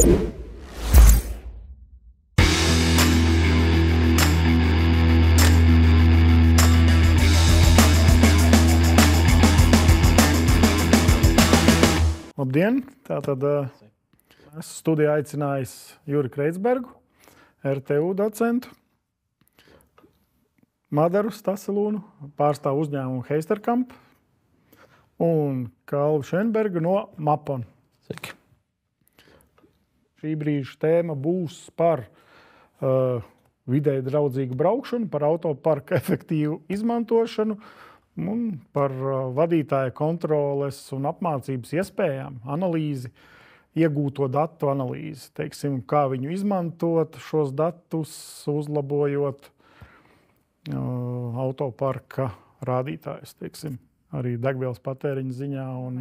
Labdien! Tātad esmu studijā aicinājis Juri Kreitsbergu, RTU docentu, Madaru Staselūnu, pārstāvu uzņēmumu Heisterkamp un Kalvu Šenbergu no Mapon. Sveiki. Šī brīža tēma būs par videi draudzīgu braukšanu, par autoparka efektīvu izmantošanu un par vadītāja kontroles un apmācības iespējām, analīzi, iegūto datu analīzi, teiksim, kā viņu izmantot šos datus, uzlabojot autoparka rādītājus, teiksim, arī degvielas patēriņa ziņā un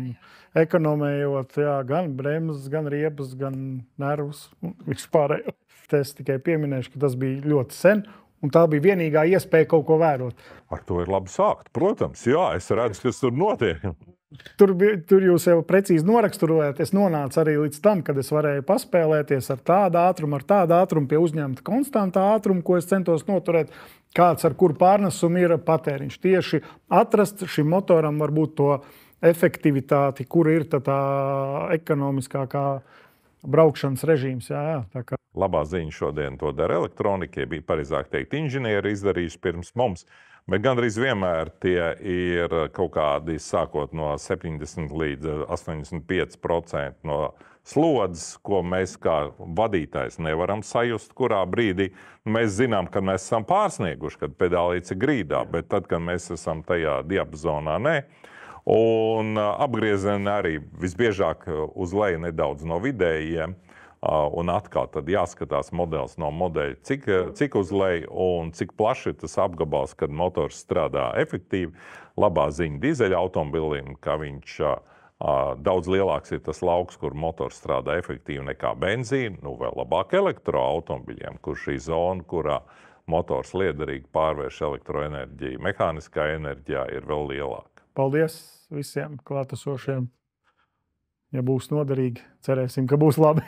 ekonomējot gan bremzes, gan riepas, gan nervus un vispārējo. Es tikai pieminēšu, ka tas bija ļoti sen. Un tā bija vienīgā iespēja kaut ko vērot. Ar to ir labi sākt. Protams, jā, es redzu, kas tur notiek. Tur jūs jau precīzi noraksturojāt. Es nonācu arī līdz tam, kad es varēju paspēlēties ar tādu ātrumu pie uzņemta konstantā ātruma, ko es centos noturēt, kāds ar kuru pārnesumu ir patēriņš. Tieši atrast šim motoram varbūt to efektivitāti, kur ir tā ekonomiskākā braukšanas režīms. Jā, tā kā. Labā ziņa šodien to dara elektronikai, bija pareizāk teikt inženieri izdarījuši pirms mums, bet gandrīz vienmēr tie ir kaut kādi sākot no 70 līdz 85% no slodzes, ko mēs kā vadītājs nevaram sajust, kurā brīdī mēs zinām, ka mēs esam pārsnieguši, kad pedālīts ir grīdā, bet tad, kad mēs esam tajā diapazonā, nē. Un apgriezieni arī visbiežāk uz leju nedaudz no vidējiem. Un atkal tad jāskatās modelis no modeļa, cik uz leju un cik plaši ir tas apgabals, kad motors strādā efektīvi. Labā ziņa dīzeļa automobilim, ka viņš daudz lielāks ir tas lauks, kur motors strādā efektīvi nekā benzīna. Nu, vēl labāk elektroautomobiļiem, kur šī zona, kurā motors liederīgi pārvērš elektroenerģiju mehāniskā enerģijā, ir vēl lielāka. Paldies visiem klātesošiem. Ja būs noderīgi, cerēsim, ka būs labi.